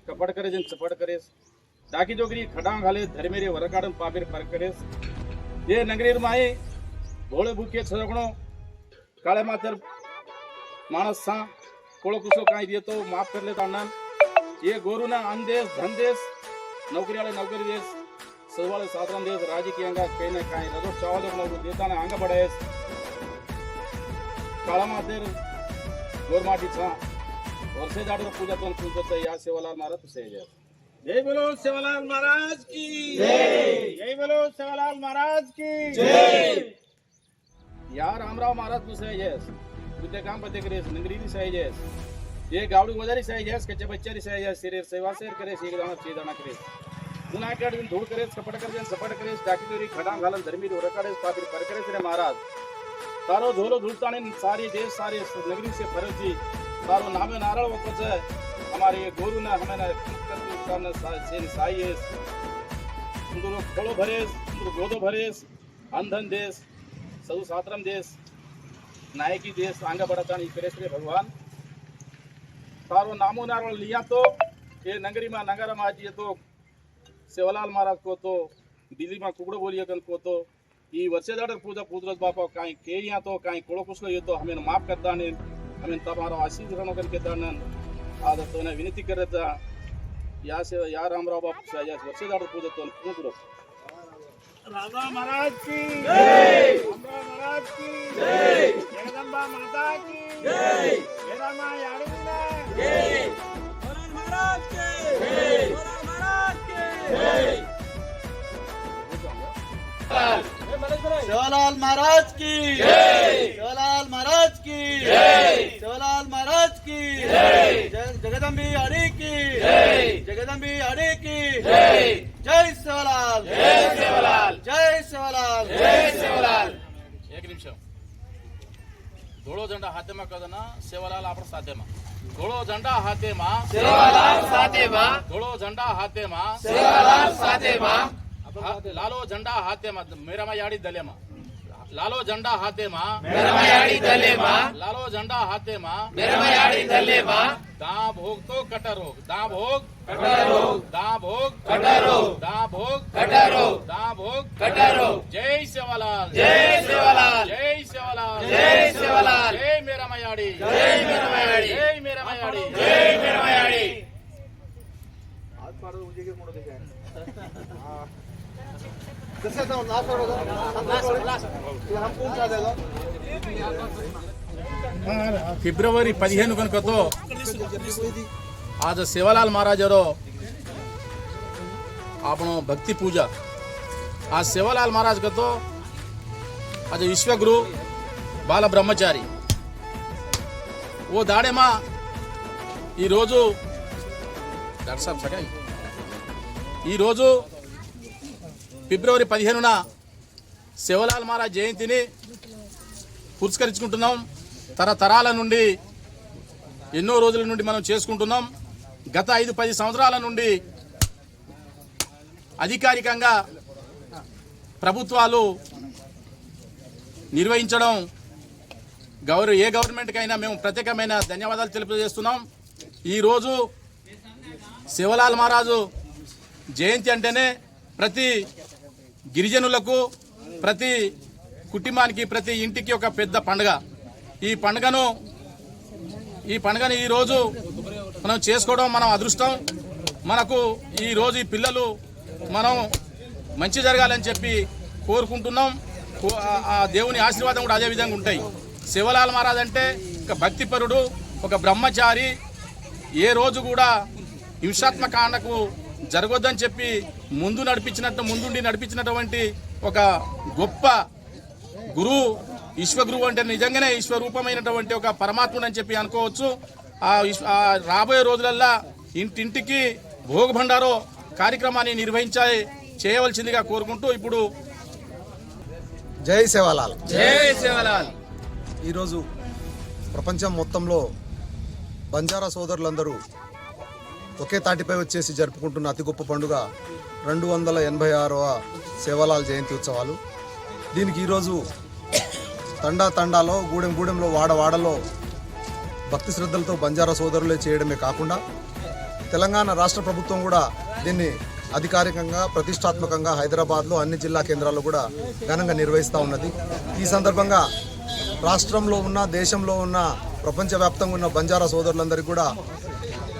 कपड़ करे जिन चपड़ करे डाकी जोगरी खड़ा घाले धर्मेरे वरकाडन पाबेर पर करे ये नगरीर माई भोळे भूखे छगणो काळे मातर मानस सा कोळो कुसो काई दिए तो माफ कर लेता अण्णा ये गोरुना अंदेश धंदेश नौकरी वाले नौकरी देश सवाले साधारण देश राजकीयांगा काही ना काही रजो चावल लोग देताना अंग बढायस काळा मातेर गोरमाटीचा वर्षे जाडर पूजा तो पूजत या सेवालाल महाराज तुसे जय बोलो सेवालाल महाराज की जय जय बोलो सेवालाल महाराज की जय या रामराव महाराज तुसे जयस तुझे काम पते करेस नगरी दी सही जयस ये गावडी वजारी सही जयस कच्चे बच्चे सही जयस सिरे सेवा शेर करे एक दाना चे दाना करे पुन्हा काढ दिन धूळ करेस कपट करे सपट करेस टाकी दोरी खडा घालन धर्मी ओरकाडेस पापी पर करे रे महाराज तारो झोलो झुलताने सारी देश सारे नगरी से फरजी तारो नामे नारळ वकच हमारे गोरु ना हमें करने से साईस तुम खोलो भरेस तुम गोदो भरेस अंधन देश सऊ सातरम देश नायकी देश आंगा बढ़ता नहीं करे रे भगवान तारो नामो नारळ लिया तो ये नगरी में नगर में आज तो सेवालाल महाराज को तो दिल्ली में कुकड़ो बोलिए कन को तो ಈ ವರ್ಷದಾಡर पूजा पूजरस बापा काई केया तो काई कोळो कुसलो येतो हमें माफ करता ने हमें तमारो आशीष ग्रहण करके दानन आदर तो ने विनती करता या से या रामराव बापू से या ವರ್ಷದಾಡर पूजा तो पूजरस राजा महाराज की जय रामराव महाराज की जय जगदंबा माता की जय मेरा मां याड़ीना जय रामराव महाराज की जय रामराव महाराज की जय सेवालाल महाराज की जय सेवालाल महाराज की जय सेवालाल महाराज की जय जगदंबी आड़ी की जय जगदंबी आड़ी की जय जय सेवालाल जय सेवालाल जय सेवालाल जय सेवालाल एक निमिष धोळो झंडा हाथेमा कदना सेवालाल आपण साथेमा धोळो झंडा हाथेमा सेवालाल साथेमा धोळो झंडा हाथेमा सेवालाल साथेमा लालो झंडा हाथेमा मेरा मा याडी दलेमा लालो झंडा हाथेमा मेरा मयाड़ी दलेमा लालो झंडा हाथेमा मेरा मयाड़ी दलेमा दा भोग तो कटरो दा भोग कटरो दा भोग कटरो दा भोग कटरो दा भोग कटरो जय सेवालाल जय सेवालाल जय सेवालाल जय सेवालाल जय मेरा मयाडी जय मेरा मयाड़ी जय मेरा मयाडी जय मेरा मयाड़ी ಫೆಬ್ರವರಿ 15 ಕನಕतो आज सेवालाल महाराजरो आपणो भक्ति पूजा आज सेवालाल महाराज कतो आज विश्वगुरु बाल ब्रह्मचारी वो दाड़े मा ఈ రోజు డాక్టర్ సాబ్ సగాయి ఈ రోజు ఫిబ్రవరి 15న సేవలాల్ మహారాజ్ జయంతిని పురస్కరించుకుంటున్నాం తరతరాల నుండి ఎన్నో రోజుల నుండి మనం చేసుకుంటున్నాం గత 5-10 సంవత్సరాల నుండి అధికారికంగా ప్రభుత్వాలు నిర్వహించడం ఏ గవర్నమెంట్కైనా మేము ప్రత్యేకమైన ధన్యవాదాలు తెలియజేస్తున్నాం ఈ రోజు సేవలాల్ మహారాజు జయంతి అంటేనే ప్రతి గిరిజనులకు ప్రతి కుటుంబానికి ప్రతి ఇంటికి ఒక పెద్ద పండుగ ఈ పండుగను ఈ రోజు మనం చేసుకోవడం మనం అదృష్టం మనకు ఈ రోజు ఈ పిల్లలు మనం మంచి జరగాలని చెప్పి కోరుకుంటున్నాం ఆ దేవుని ఆశీర్వాదం కూడా అదే విధంగా ఉంటాయి సేవలాల్ మహారాజ్ అంటే ఒక భక్తిపరుడు ఒక బ్రహ్మచారి ఏ రోజు కూడా హింసాత్మక కాండకు జరగొద్దని చెప్పి ముందుండి నడిపించినటువంటి ఒక గొప్ప గురువు ఈశ్వగురువు అంటే నిజంగానే ఈశ్వరూపమైనటువంటి ఒక పరమాత్ముడు అని చెప్పి అనుకోవచ్చు ఆ రాబోయే రోజులల్లా ఇంటింటికి భోగ భండారో కార్యక్రమాన్ని చేయవలసిందిగా కోరుకుంటూ ఇప్పుడు జై సేవాలాల్ జై సేవాలాల్ ఈరోజు ప్రపంచం మొత్తంలో బంజారా సోదరులందరూ ఒకే తాటిపై వచ్చేసి జరుపుకుంటున్న అతి గొప్ప పండుగ 286వ సేవాలాల్ జయంతి ఉత్సవాలు. దీనికి ఈరోజు తండాలో గూడెంలో వాడవాడలో భక్తి శ్రద్ధలతో బంజారా సోదరులే చేయడమే కాకుండా తెలంగాణ రాష్ట్ర ప్రభుత్వం కూడా దీన్ని అధికారికంగా ప్రతిష్టాత్మకంగా హైదరాబాద్లో అన్ని జిల్లా కేంద్రాల్లో కూడా ఘనంగా నిర్వహిస్తూ ఉన్నది. ఈ సందర్భంగా రాష్ట్రంలో ఉన్న దేశంలో ఉన్న ప్రపంచవ్యాప్తంగా ఉన్న బంజారా సోదరులందరికీ కూడా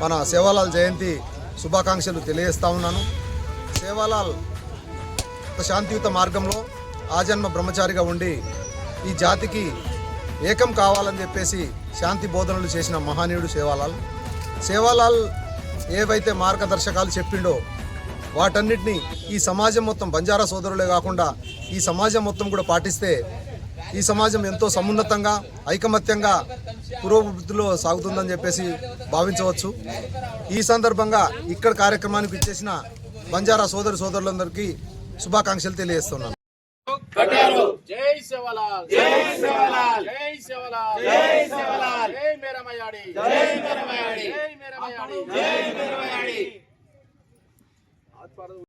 మన సేవాలాల్ జయంతి శుభాకాంక్షలు తెలియజేస్తూ ఉన్నాను. సేవాలాల్ ఒక శాంతియుత మార్గంలో ఆజన్మ బ్రహ్మచారిగా ఉండి ఈ జాతికి ఏకం కావాలని చెప్పేసి శాంతి బోధనలు చేసిన మహనీయుడు సేవాలాల్. సేవాలాల్ ఏవైతే మార్గదర్శకాలు చెప్పిండో వాటన్నిటినీ ఈ సమాజం మొత్తం బంజారా సోదరులే కాకుండా ఈ సమాజం మొత్తం కూడా పాటిస్తే ఈ సమాజం ఎంతో సమున్నతంగా ఐకమత్యంగా పురోభివృద్ధిలో సాగుతుందని చెప్పేసి భావించవచ్చు. ఈ సందర్భంగా ఇక్కడ కార్యక్రమానికి ఇచ్చేసిన బంజారా సోదరులందరికీ శుభాకాంక్షలు తెలియజేస్తున్నాను. జై సేవాలాల్, జై సేవాలాల్, జై సేవాలాల్, జై సేవాలాల్, జై మేరా మయాడి, జై మేరా మయాడి, జై మేరా మయాడి, జై మేరా మయాడి.